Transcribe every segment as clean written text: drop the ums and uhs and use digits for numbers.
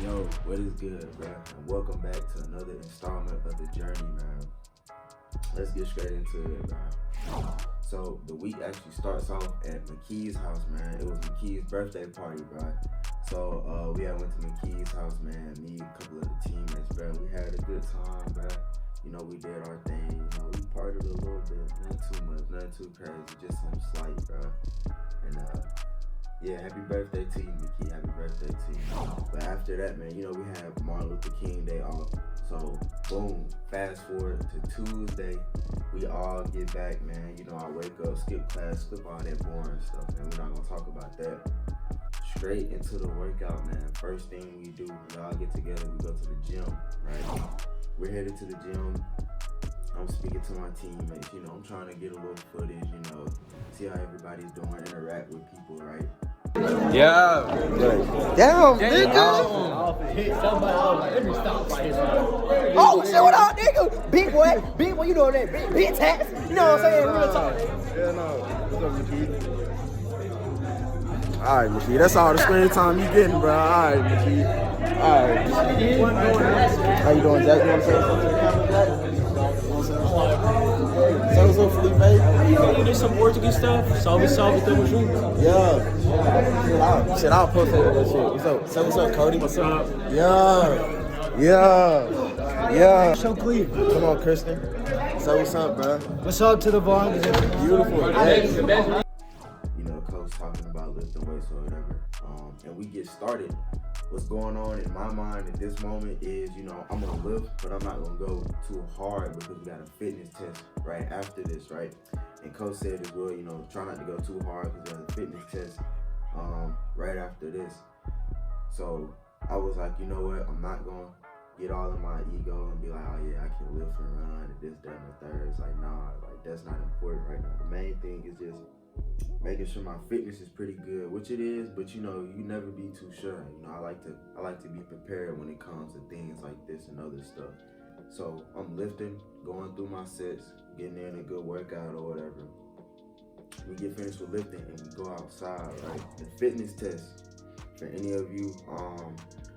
Yo, what is good, bro? And welcome back to another installment of the journey, man. Let's get straight into it, man. So the week actually starts off at McKee's house, man. It was McKee's birthday party, bro. So we had went to McKee's house, man. Me, a couple of the teammates, bro. We had a good time, bro. You know, we did our thing. You know, we partied a little bit, nothing too much, nothing too crazy, just some slight, bro. And yeah, happy birthday to you, Mickey. Happy birthday to you. But after that, man, you know, we have Martin Luther King Day off. So, boom, fast forward to Tuesday. We all get back, man. You know, I wake up, skip class, skip all that boring stuff, man. We're not going to talk about that. Straight into the workout, man. First thing we do, we all get together, we go to the gym, right? We're headed to the gym. I'm speaking to my teammates, you know, I'm trying to get a little footage, you know, see how everybody's doing, interact with people, right? Yeah. Damn, nigga. Oh, shit, what up, nigga? Big boy, you know that. Big tax. You know what I'm saying? Real talk. Yeah, no. What's up, McKee? All right, McKee, that's all the screen time you getting, bro. All right, McKee. All right. How you doing, Jack? You want to say something to the camera, Jack? Say what's up, Felipe. You did some Portuguese stuff. Salve, tamo junto. Yeah. Shit, I'll post that shit. What's up? Say what's up, Cody. What's up? Yeah. So clean. Come on, Kristen. Say what's up, bro. What's up to the vlog? Beautiful. Hey. You know, Coach talking about lifting weights or whatever. And we get started. What's going on in my mind at this moment is, you know, I'm gonna lift, but I'm not gonna go too hard because we got a fitness test right after this, right? And Coach said as well, you know, try not to go too hard because there's a fitness test right after this. So I was like, you know what, I'm not gonna get all in my ego and be like, oh yeah, I can lift and run and this, that, and the third. It's like, nah, like that's not important right now. The main thing is just making sure my fitness is pretty good, which it is, but you know, you never be too sure. You know, I like to be prepared when it comes to things like this and other stuff. So I'm lifting, going through my sets, getting in a good workout or whatever. We get finished with lifting and we go outside, right? The fitness test for any of you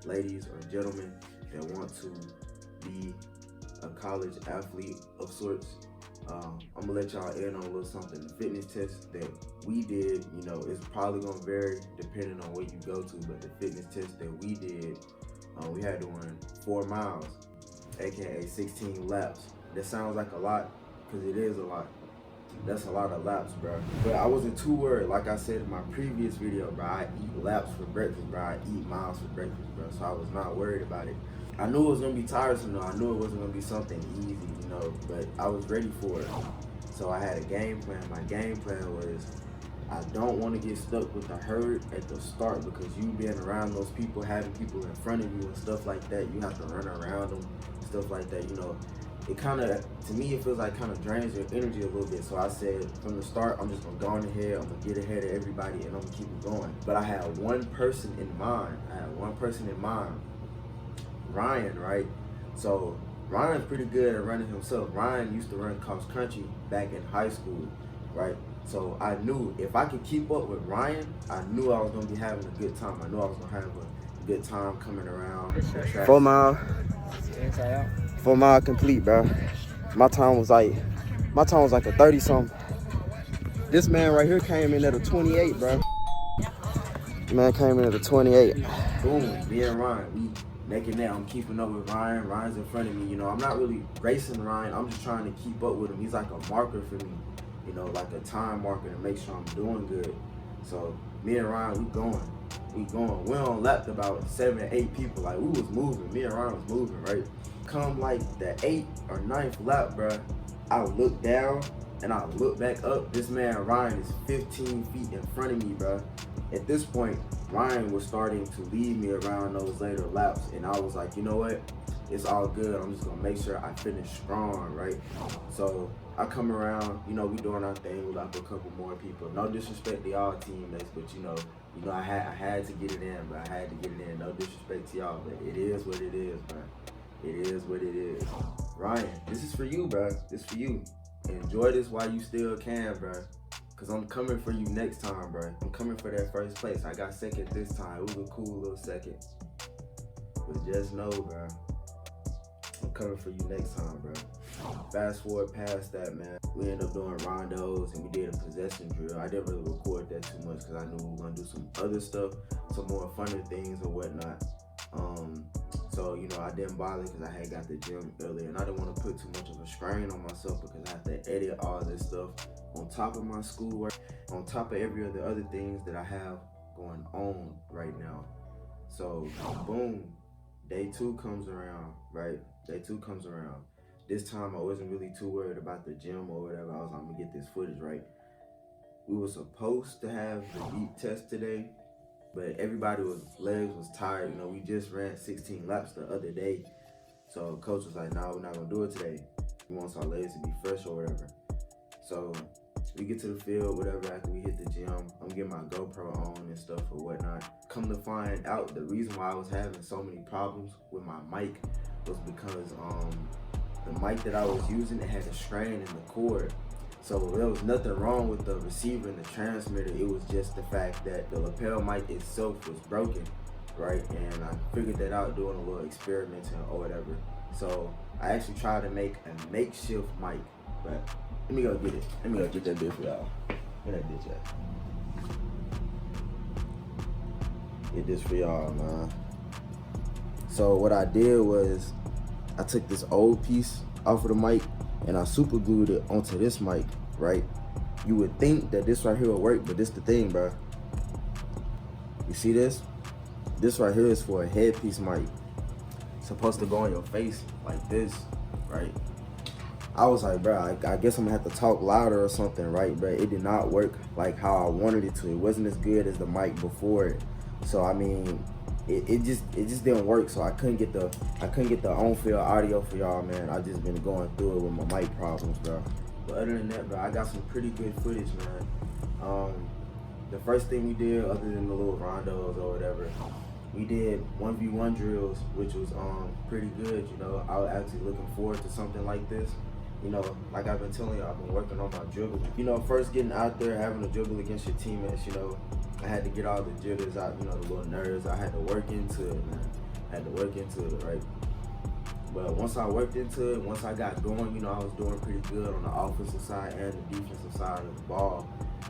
ladies or gentlemen that want to be a college athlete of sorts. I'm gonna let y'all in on a little something. The fitness test that we did, you know, it's probably gonna vary depending on where you go to, but the fitness test that we did, we had to run 4 miles, aka 16 laps. That sounds like a lot, because it is a lot. That's a lot of laps, bro. But I wasn't too worried. Like I said in my previous video, bro, I eat laps for breakfast, bro. I eat miles for breakfast, bro. So I was not worried about it. I knew it was gonna be tiresome though. I knew it wasn't gonna be something easy, you know, but I was ready for it. So I had a game plan. My game plan was, I don't want to get stuck with the herd at the start, because you being around those people, having people in front of you and stuff like that, you have to run around them, stuff like that, you know. It kind of, to me, it feels like kind of drains your energy a little bit. So I said from the start, I'm just gonna go on ahead, I'm gonna get ahead of everybody and I'm gonna keep it going. But I had one person in mind. Ryan, right? So Ryan's pretty good at running himself. Ryan used to run cross country back in high school, right? So I knew if I could keep up with Ryan, I knew I was gonna be having a good time. I knew I was gonna have a good time coming around. 4 mile. 4 mile complete, bro. My time was like a 30 something. This man right here came in at a 28, bro. Man came in at a 28. Boom, me and Ryan, we making that. I'm keeping up with Ryan. Ryan's in front of me. You know, I'm not really racing Ryan. I'm just trying to keep up with him. He's like a marker for me. You know, like a time marker to make sure I'm doing good. So me and Ryan, we going. We on lapped about 7 or 8 people. Like, we was moving. Me and Ryan was moving, right? Come like the 8th or 9th lap, bruh, I look down and I look back up. This man Ryan is 15 feet in front of me, bruh. At this point, Ryan was starting to lead me around those later laps, and I was like, you know what? It's all good. I'm just gonna make sure I finish strong, right? So I come around, you know, we doing our thing with like a couple more people. No disrespect to y'all teammates, but you know, I had to get it in, but I had to get it in. No disrespect to y'all, but it is what it is, man. It is what it is. Ryan, this is for you, bro. This is for you. Enjoy this while you still can, bro. Cause I'm coming for you next time, bro. I'm coming for that first place. I got second this time. It was a cool little second. But just know, bro, I'm coming for you next time, bro. Fast forward past that, man. We ended up doing rondos and we did a possession drill. I didn't really record that too much because I knew we were gonna do some other stuff, some more funner things or whatnot. So, you know, I didn't bother because I had got the gym earlier and I didn't want to put too much of a strain on myself because I have to edit all this stuff on top of my schoolwork, on top of every other things that I have going on right now. So, boom, day 2 comes around, right? Day 2 comes around. This time I wasn't really too worried about the gym or whatever. I was like, I'm gonna get this footage right. We were supposed to have the beat test today, but everybody's legs was tired. You know, we just ran 16 laps the other day. So coach was like, nah, we're not gonna do it today. He wants our legs to be fresh or whatever. So we get to the field, whatever, after we hit the gym. I'm getting my GoPro on and stuff or whatnot. Come to find out, the reason why I was having so many problems with my mic was because the mic that I was using, it had a strain in the cord. So there was nothing wrong with the receiver and the transmitter. It was just the fact that the lapel mic itself was broken, right? And I figured that out doing a little experimenting or whatever. So I actually tried to make a makeshift mic, but let me go get it. Let me go get that bitch for y'all. Where that bitch at? Get this for y'all, man. So what I did was I took this old piece off of the mic and I super glued it onto this mic, right? You would think that this right here would work, but this the thing, bro. You see this? This right here is for a headpiece mic. It's supposed to go on your face like this, right? I was like, bro, I guess I'm gonna have to talk louder or something, right? But it did not work like how I wanted it to. It wasn't as good as the mic before it. So I mean, it just didn't work. So I couldn't get the on-field audio for y'all, man. I just been going through it with my mic problems, bro. But other than that, bro, I got some pretty good footage, man. The first thing we did, other than the little rondos or whatever, we did 1v1 drills, which was pretty good. You know, I was actually looking forward to something like this. You know, like I've been telling you, I've been working on my dribbling. You know, first getting out there, having to dribble against your teammates, you know, I had to get all the jitters out, you know, the little nerves. I had to work into it, man. I had to work into it, right? But once I worked into it, once I got going, you know, I was doing pretty good on the offensive side and the defensive side of the ball.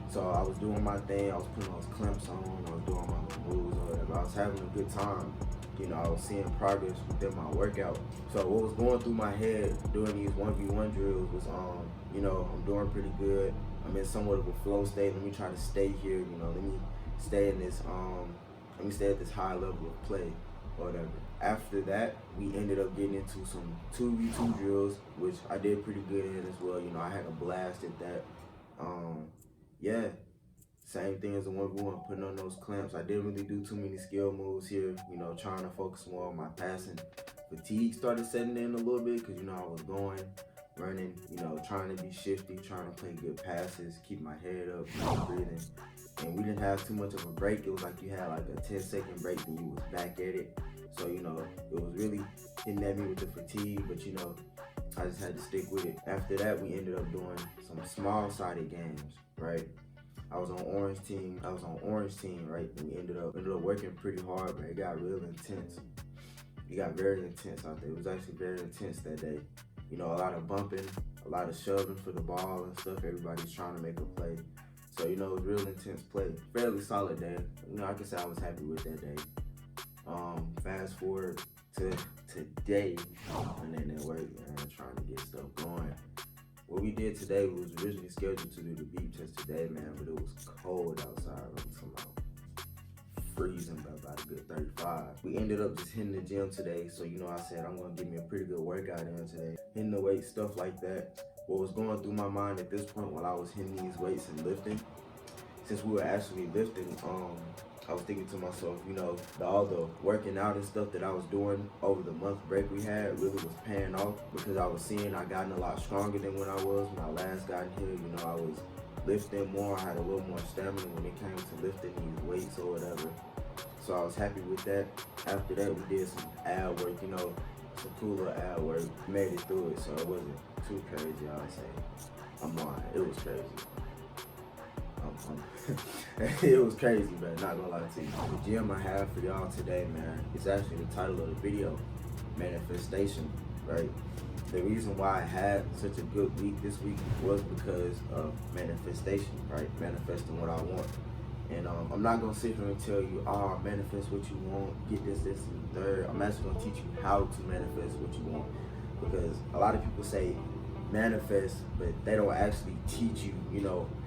So I was doing my thing. I was putting those clamps on. I was doing my little moves or whatever. I was having a good time. You know, I was seeing progress within my workout. So what was going through my head doing these 1v1 drills was, you know, I'm doing pretty good. I'm in somewhat of a flow state. Let me try to stay here. You know, let me stay in this, let me stay at this high level of play or whatever. After that, we ended up getting into some 2v2 drills, which I did pretty good in as well. You know, I had a blast at that. Yeah, same thing as the 1v1, putting on those clamps. I didn't really do too many skill moves here, you know, trying to focus more on my passing. Fatigue started setting in a little bit because, you know, I was going, running, you know, trying to be shifty, trying to play good passes, keep my head up, keep breathing. And we didn't have too much of a break. It was like you had like a 10-second break and you was back at it. So, you know, it was really hitting at me with the fatigue, but, you know, I just had to stick with it. After that, we ended up doing some small-sided games, right? I was on orange team, right? And we ended up working pretty hard, but it got real intense. It got very intense out there. It was actually very intense that day. You know, a lot of bumping, a lot of shoving for the ball and stuff. Everybody's trying to make a play. So, you know, it was real intense play. Fairly solid day. You know, I can say I was happy with that day. Fast forward to today, and then at work, man, trying to get stuff going. What we did today was originally scheduled to do the beat test today, man, but it was cold outside. It was about freezing by about a good 35. We ended up just hitting the gym today, so, you know, I said I'm gonna give me a pretty good workout in today. Hitting the weight, stuff like that. What was going through my mind at this point while I was hitting these weights and lifting, since we were actually lifting, I was thinking to myself, you know, all the working out and stuff that I was doing over the month break we had really was paying off because I was seeing I gotten a lot stronger than when I was when I last got here. You know, I was lifting more. I had a little more stamina when it came to lifting these weights or whatever. So I was happy with that. After that, we did some ab work, you know, some cool little ab work. Made it through it, so it wasn't too crazy, I'd say. I'm lying, it was crazy. It was crazy, man, not gonna lie to you. The gym I have for y'all today, man, is actually the title of the video, Manifestation, right? The reason why I had such a good week this week was because of manifestation, right? Manifesting what I want. And I'm not gonna sit here and tell you, manifest what you want, get this, and the third. I'm actually gonna teach you how to manifest what you want. Because a lot of people say manifest, but they don't actually teach you,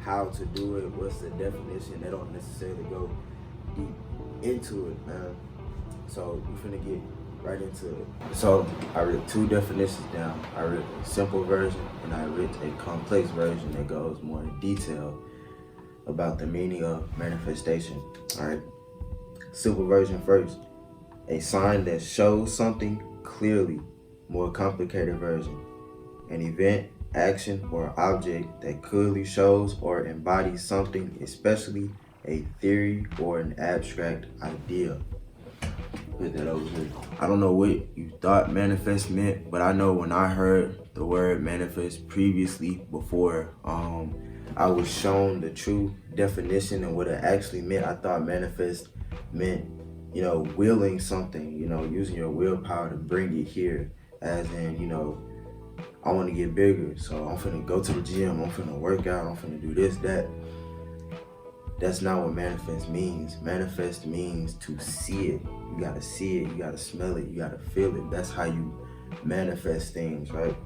how to do it, what's the definition. They don't necessarily go deep into it, man. So we're finna get right into it. So I read 2 definitions down. I read a simple version and I read a complex version that goes more in detail about the meaning of manifestation. All right, simple version first. A sign that shows something clearly. More complicated version. An event, action, or object that clearly shows or embodies something, especially a theory or an abstract idea. Put that over here. I don't know what you thought manifest meant, but I know when I heard the word manifest previously before I was shown the true definition and what it actually meant, I thought manifest meant, willing something, using your willpower to bring it here. As in, I want to get bigger, so I'm finna go to the gym, I'm finna work out, I'm finna do this, that. That's not what manifest means. Manifest means to see it. You gotta see it, you gotta smell it, you gotta feel it. That's how you manifest things, right?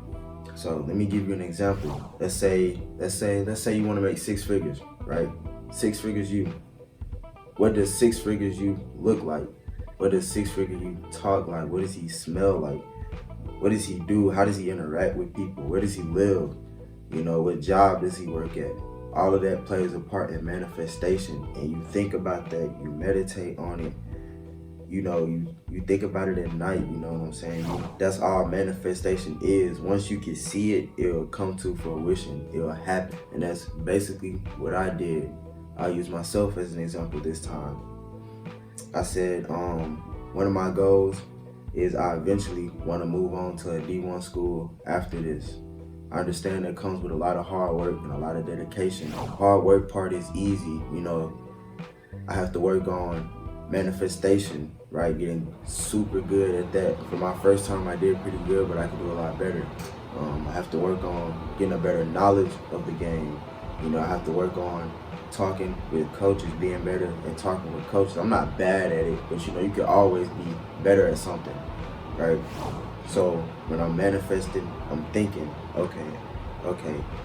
So let me give you an example. Let's say you want to make 6 figures, right? 6 figures you. What does 6 figures you look like? What does 6 figures you talk like? What does he smell like? What does he do? How does he interact with people? Where does he live? What job does he work at? All of that plays a part in manifestation. And you think about that, you meditate on it. You think about it at night, you know what I'm saying? That's all manifestation is. Once you can see it, it'll come to fruition. It'll happen. And that's basically what I did. I'll use myself as an example this time. I said, one of my goals is I eventually want to move on to a D1 school after this. I understand that comes with a lot of hard work and a lot of dedication. The hard work part is easy, I have to work on manifestation, right? Getting super good at that. For my first time, I did pretty good, but I could do a lot better. I have to work on getting a better knowledge of the game. I have to work on talking with coaches, being better and talking with coaches. I'm not bad at it, but you can always be better at something, right? So when I'm manifesting, I'm thinking, okay,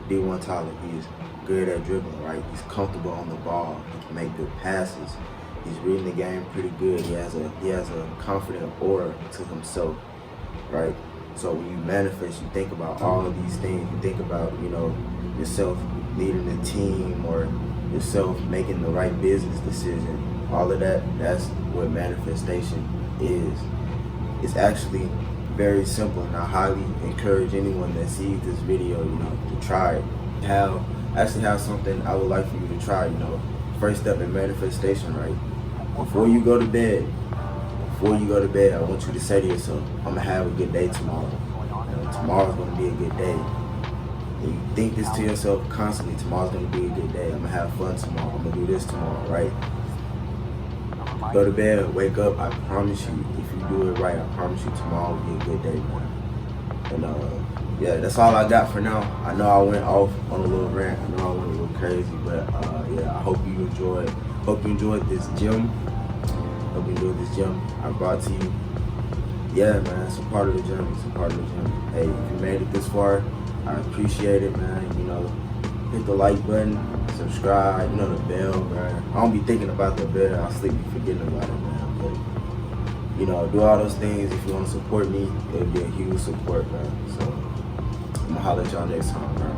D1 Tyler, he's good at dribbling, right? He's comfortable on the ball. He can make good passes. He's reading the game pretty good. He has a confident aura to himself, right? So when you manifest, you think about all of these things. You think about, yourself leading the team or yourself making the right business decision. All of that, that's what manifestation is. It's actually very simple, and I highly encourage anyone that sees this video, to try it. I actually have something I would like for you to try, First step in manifestation, right? Before you go to bed, I want you to say to yourself, I'm gonna have a good day tomorrow. Tomorrow's gonna be a good day. And you think this to yourself constantly, tomorrow's gonna be a good day. I'm gonna have fun tomorrow. I'm gonna do this tomorrow, right? Go to bed, wake up, I promise you, if you do it right, I promise you tomorrow will be a good day, man. And yeah, that's all I got for now. I know I went off on a little rant. I know I went a little crazy, but I hope you enjoyed. Hope you enjoyed this gym. I brought to you. Yeah, man, it's a part of the journey. Hey, if you made it this far, I appreciate it, man. Hit the like button, subscribe, the bell, man. I don't be thinking about the bell. I sleep forgetting about it, man. But, do all those things. If you want to support me, it'll be a huge support, man. So, I'm going to holler at y'all next time, man.